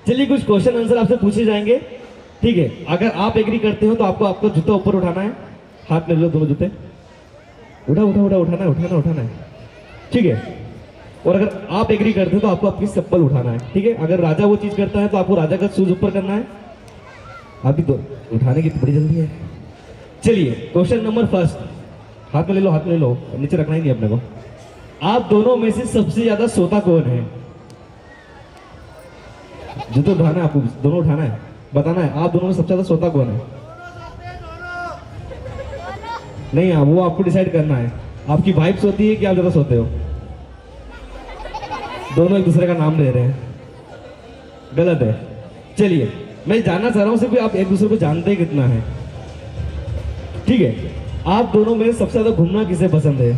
चलिए कुछ question answer आपसे पूछे जाएंगे, ठीक है। अगर आप एग्री करते हो तो आपको आपका जूता ऊपर उठाना है, हाथ में लो दोनों जूते, उठाना है, ठीक है। और अगर आप एग्री करते हो तो आपको आपकी चप्पल उठाना है, ठीक है। अगर राजा वो चीज करता है तो आपको राजा का शूज ऊपर करना है। अभी तो उठाने की तो बड़ी जल्दी है। चलिए क्वेश्चन नंबर फर्स्ट, हाथ में ले लो, नीचे रखना ही नहीं अपने को। आप दोनों में से सबसे ज्यादा सोता कौन है? जूते उठाना है आपको, दोनों उठाना है, बताना है आप दोनों में सबसे ज्यादा सोता कौन है। नहीं हाँ, वो आपको डिसाइड करना है। आपकी वाइफ सोती है कि आप ज्यादा सोते हो? दोनों एक दूसरे का नाम ले रहे हैं, गलत है। चलिए मैं जानना चाह रहा हूं सिर्फ आप एक दूसरे को जानते हैं कितना है, ठीक है। आप दोनों में सबसे ज्यादा घूमना किसे पसंद है?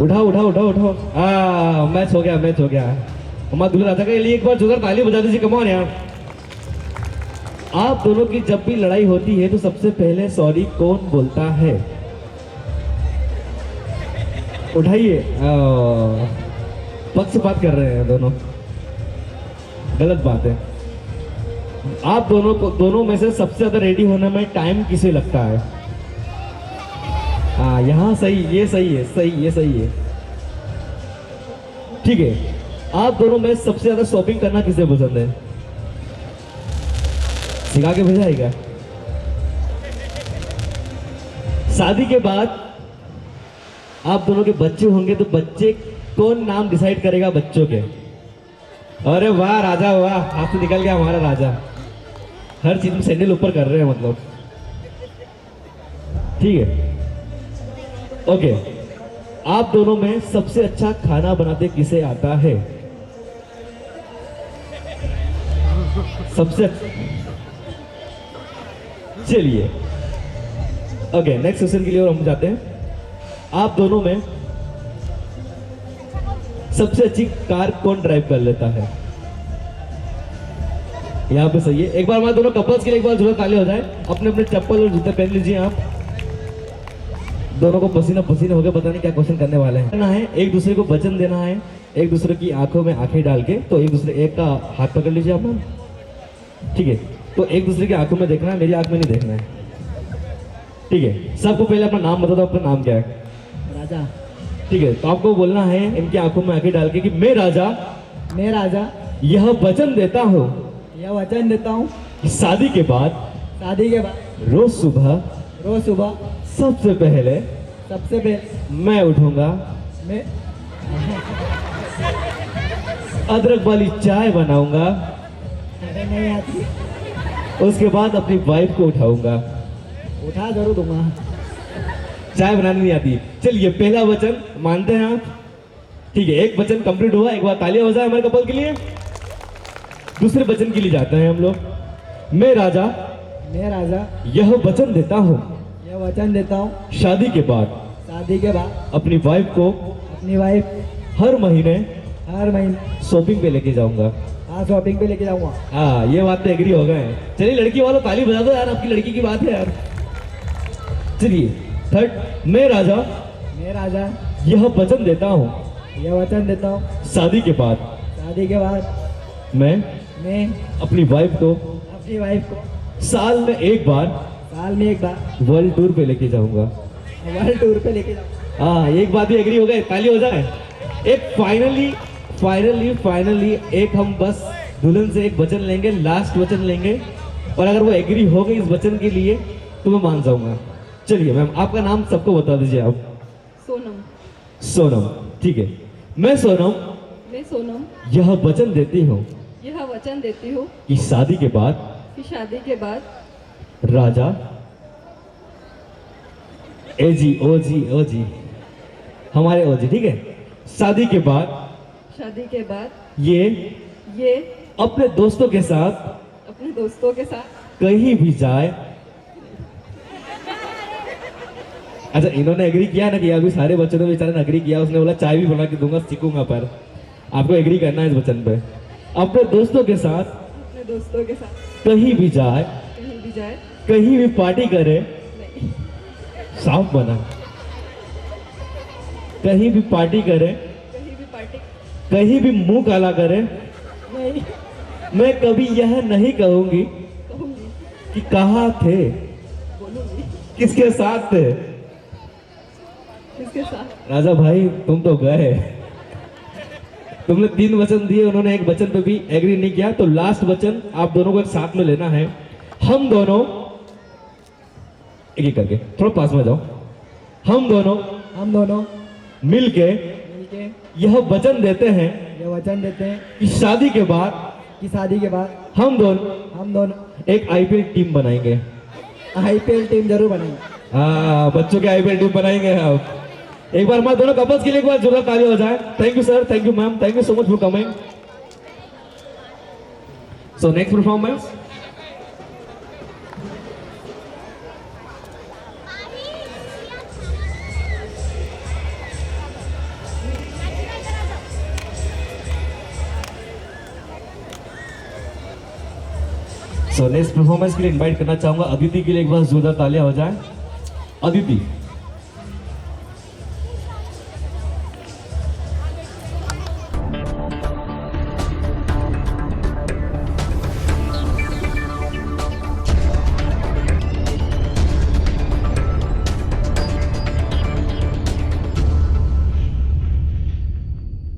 उठाओ। मैच हो गया। हमारा दूल्हा राजा के लिए एक बार जोरदार ताली बजा दीजिए, कम ऑन यार। आप दोनों की जब भी लड़ाई होती है तो सबसे पहले सॉरी कौन बोलता है? उठाइए। पक्षपात कर रहे हैं दोनों, गलत बात है। आप दोनों में से सबसे ज्यादा रेडी होने में टाइम किसे लगता है? हाँ यहाँ सही, ये सही है, ठीक है। आप दोनों में सबसे ज्यादा शॉपिंग करना किसे पसंद है? सिखा के भेजाएगा। शादी के बाद आप दोनों के बच्चे होंगे तो बच्चे कौन नाम डिसाइड करेगा बच्चों के? अरे वाह राजा वाह, हाथ से निकल गया हमारा राजा। हर चीज में सैंडल ऊपर कर रहे हैं मतलब, ठीक है। ओके, आप दोनों में सबसे अच्छा खाना बनाते किसे आता है? सबसे चलिए ओके, नेक्स्ट क्वेश्चन के लिए और हम जाते हैं। आप दोनों में सबसे अच्छी कार कौन ड्राइव कर लेता है? यहाँ पे सही है। एक बार हमारे दोनों कपल्स के लिए एक बार जोरदार ताली हो जाए। अपने अपने चप्पल और जूते पहन लीजिए। आप दोनों को पसीना पसीना हो गया, पता नहीं क्या क्वेश्चन करने वाले हैं। करना है, एक दूसरे को वचन देना है, एक दूसरे की आंखों में आंखें डाल के। तो एक का हाथ पकड़ लीजिए आप, ठीक है। तो एक दूसरे की आंखों में देखना है, मेरी आंख में नहीं देखना है, ठीक है। सबको पहले अपना नाम बता दो। आपका नाम क्या है? राजा। ठीक है, तो आपको बोलना है इनकी आंखों में आंखें डाल के कि मैं राजा यह वचन देता हूँ कि शादी के बाद रोज सुबह सबसे पहले मैं उठूंगा, मैं अदरक वाली चाय बनाऊंगा, नहीं आती, उसके बाद अपनी वाइफ को उठाऊंगा। उठा जरूर दूंगा। चाय बनानी नहीं आती। चलिए पहला वचन मानते हैं आप, ठीक है। एक वचन कंप्लीट हुआ, एक बार तालियां हो जाए हमारे कपल के लिए। दूसरे वचन के लिए जाते हैं हम लोग। मैं राजा यह वचन देता हूँ शादी के बाद अपनी वाइफ को हर महीने शॉपिंग पे लेके जाऊंगा। शॉपिंग पे लेके जाऊंगा। हाँ, ये बात तो एग्री हो गए। चलिए लड़की वालों ताली बजा दो यार, आपकी लड़की की बात है यार। चलिए थर्ड, मैं राजा यह वचन देता हूँ शादी के बाद मैं अपनी वाइफ को साल में एक बार वर्ल्ड टूर पे लेके जाऊंगा। हाँ, एक बात भी एग्री हो गए, ताली हो जाए। एक फाइनली एक हम बस दुल्हन से एक वचन लेंगे, लास्ट वचन लेंगे, और अगर वो एग्री हो गई इस वचन के लिए तो मैं मान जाऊंगा। चलिए मैम, आपका नाम सबको बता दीजिए आप। सोनम, ठीक है। मैं सोनम यह वचन देती हूँ कि शादी के बाद राजा ओ जी हमारे ओ जी, ठीक है। शादी के बाद ये अपने दोस्तों के साथ कहीं भी जाए। अच्छा, इन्होंने एग्री किया ना कि अभी सारे बच्चों ने बेचारे ने एग्री किया। उसने बोला चाय भी बना के दूंगा, सीखूंगा, पर आपको एग्री करना है इस वचन पे। अपने दोस्तों के साथ कहीं भी जाए, कहीं भी पार्टी करे, साफ बना, कहीं भी पार्टी करे, कहीं भी मुंह काला करे, नहीं मैं कभी यह नहीं कहूंगी कहूंगी कि कहाँ थे, बोलूंगी किसके साथ थे। किसके साथ। राजा भाई तुम तो गए, तुमने 3 वचन दिए, उन्होंने एक वचन पे भी एग्री नहीं किया, तो लास्ट वचन आप दोनों को एक साथ में लेना है। हम दोनों एक एक करके थोड़ा पास में जाओ। हम दोनों मिलके मिलके यह वचन देते हैं ये वचन देते हैं कि शादी के बाद कि शादी के बाद हम दोनों एक आईपीएल टीम बनाएंगे। आईपीएल टीम जरूर बनेंगे। हाँ, बच्चों के आईपीएल टीम बनाएंगे आप। एक बार हमारे दोनों कपल्स के लिए एक बार जोरदार ताली हो जाए। Thank you sir, thank you ma'am, thank you so much for coming. So next performance, next performance के लिए इनवाइट करना चाहूंगा अदिति के लिए। एक बार जोरदार तालियां हो जाए। अदिति।